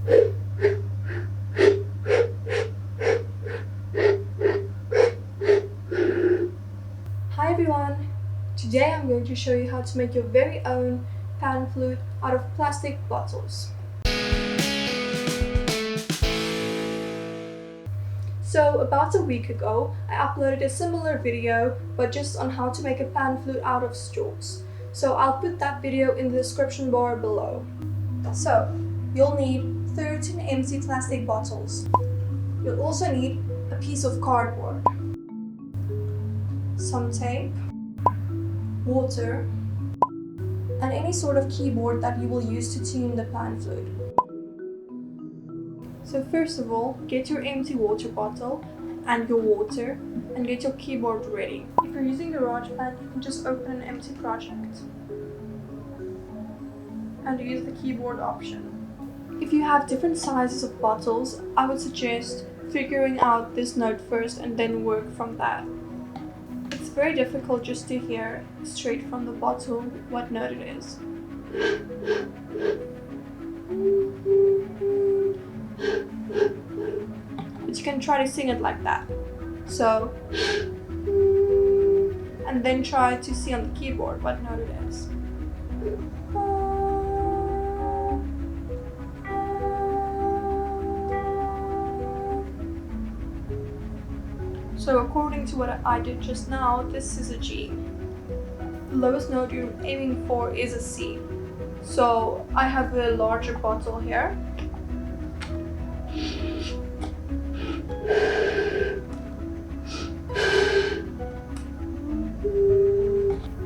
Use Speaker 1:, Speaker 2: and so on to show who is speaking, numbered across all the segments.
Speaker 1: Hi everyone! Today I'm going to show you how to make your very own pan flute out of plastic bottles. So about a week ago, I uploaded a similar video but just on how to make a pan flute out of straws. So I'll put that video in the description bar below. So you'll need 13 empty plastic bottles. You'll also need a piece of cardboard, some tape, water, and any sort of keyboard that you will use to tune the pan flute. So first of all, get your empty water bottle and your water and get your keyboard ready. If you're using GarageBand, you can just open an empty project and use the keyboard option. If you have different sizes of bottles, I would suggest figuring out this note first and then work from that. It's very difficult just to hear straight from the bottle what note it is. But you can try to sing it like that. So, and then try to see on the keyboard what note it is. So according to what I did just now, this is a G. The lowest note you're aiming for is a C. So I have a larger bottle here.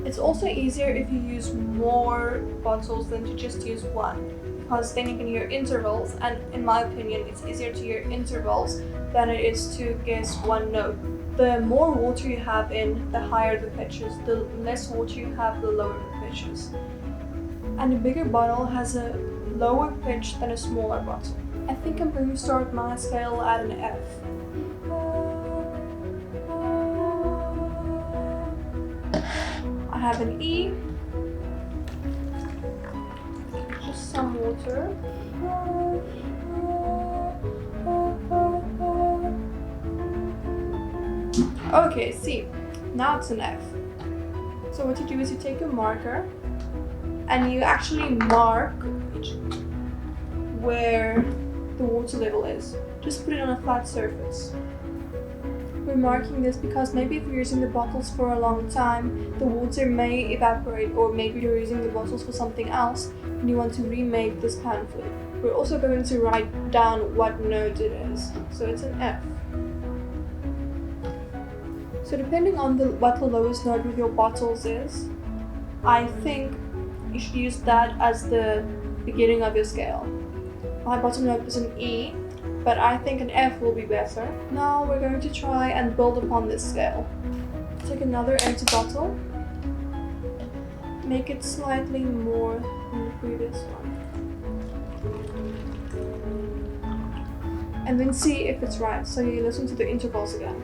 Speaker 1: It's also easier if you use more bottles than to just use one, because then you can hear intervals, and in my opinion it's easier to hear intervals than it is to guess one note. The more water you have in, the higher the pitches. The less water you have, the lower the pitches. And a bigger bottle has a lower pitch than a smaller bottle. I think I'm going to start my scale at an F. I have an E, just some water. Okay, C. Now it's an F. So what you do is you take a marker and you actually mark where the water level is. Just put it on a flat surface. We're marking this because maybe if you're using the bottles for a long time, the water may evaporate, or maybe you're using the bottles for something else and you want to remake this pan flute. We're also going to write down what note it is. So it's an F. So depending on what the lowest note with your bottles is, I think you should use that as the beginning of your scale. My bottom note is an E, but I think an F will be better. Now we're going to try and build upon this scale. Take another empty bottle, make it slightly more than the previous one, and then see if it's right. So you listen to the intervals again.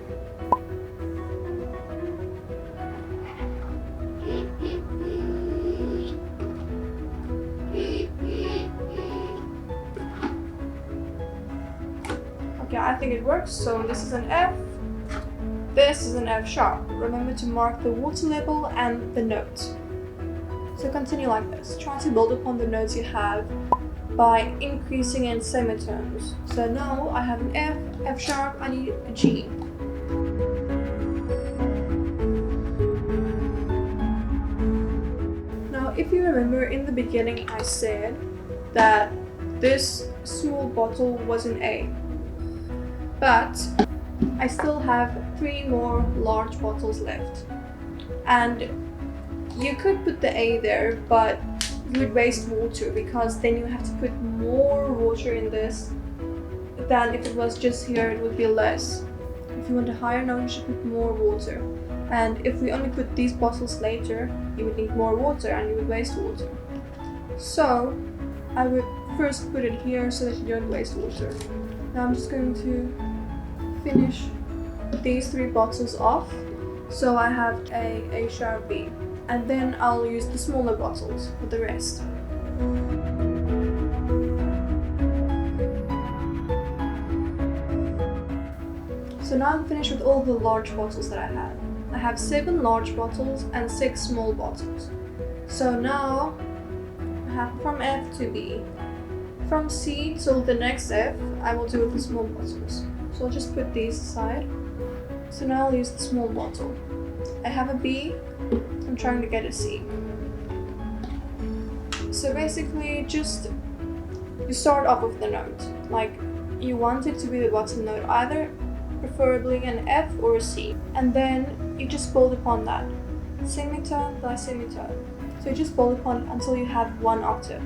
Speaker 1: Okay, I think it works. So this is an F, this is an F sharp. Remember to mark the water level and the note. So continue like this. Try to build upon the notes you have by increasing in semitones. So now I have an F, F sharp, I need a G. Now if you remember in the beginning I said that this small bottle was an A. But I still have 3 more large bottles left. And you could put the A there, but you would waste water because then you have to put more water in this than if it was just here, it would be less. If you want a higher note, you should put more water. And if we only put these bottles later, you would need more water and you would waste water. So I would first put it here so that you don't waste water. Now I'm just going to finish these 3 bottles off, so I have a sharp B, and then I'll use the smaller bottles for the rest. So now I'm finished with all the large bottles that I had. I have 7 large bottles and 6 small bottles. So now I have from F to B. From C till the next F, I will do with the small bottles. So I'll just put these aside. So now I'll use the small bottle. I have a B, I'm trying to get a C. So basically just, you start off with the note. Like, you want it to be the bottom note, either preferably an F or a C. And then you just build upon that, semitone by semitone. So you just build upon it until you have 1 octave.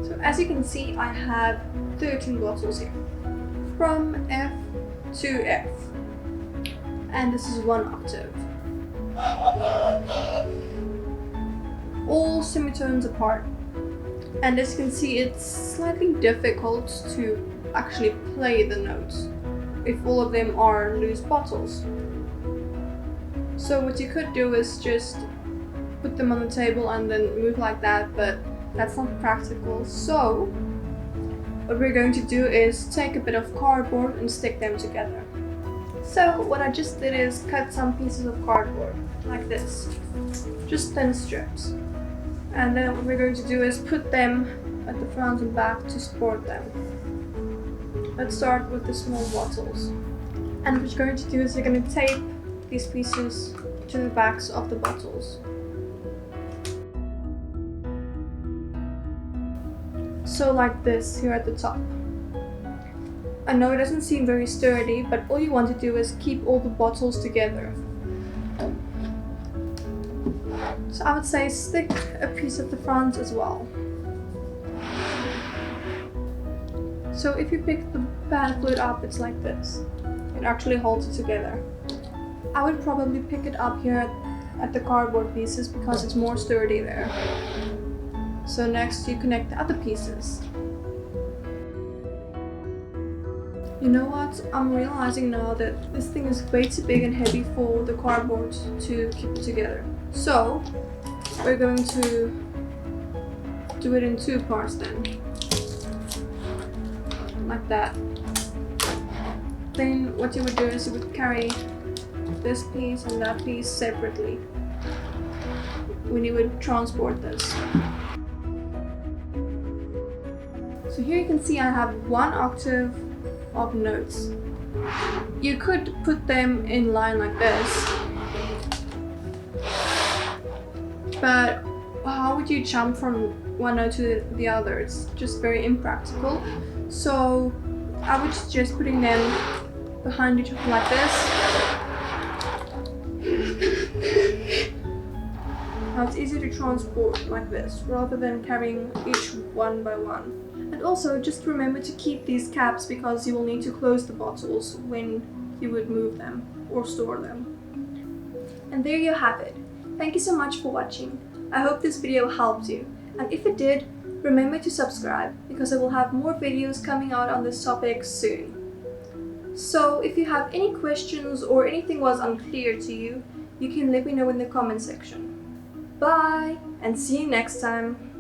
Speaker 1: So as you can see, I have 13 bottles here, from F to F. And this is 1 octave. All semitones apart. And as you can see, it's slightly difficult to actually play the notes if all of them are loose bottles. So what you could do is just put them on the table and then move like that, but that's not practical. So what we're going to do is take a bit of cardboard and stick them together. So what I just did is cut some pieces of cardboard like this, just thin strips. And then what we're going to do is put them at the front and back to support them. Let's start with the small bottles. And what you're going to do is you're going to tape these pieces to the backs of the bottles. So like this here at the top. I know it doesn't seem very sturdy, but all you want to do is keep all the bottles together. So I would say stick a piece at the front as well. So if you pick the pan flute up, it's like this. It actually holds it together. I would probably pick it up here at the cardboard pieces because it's more sturdy there. So next you connect the other pieces. You know what? I'm realizing now that this thing is way too big and heavy for the cardboard to keep it together. So we're going to do it in 2 parts then. Like that. Then what you would do is you would carry this piece and that piece separately when you would transport this. So here you can see I have 1 octave of notes. You could put them in line like this, but how would you jump from one note to the other? It's just very impractical. So I would suggest putting them behind each other like this. Now it's easier to transport like this rather than carrying each one by one. And also just remember to keep these caps because you will need to close the bottles when you would move them or store them. And there you have it. Thank you so much for watching. I hope this video helped you. And if it did, remember to subscribe because I will have more videos coming out on this topic soon. So if you have any questions or anything was unclear to you, you can let me know in the comment section. Bye and see you next time.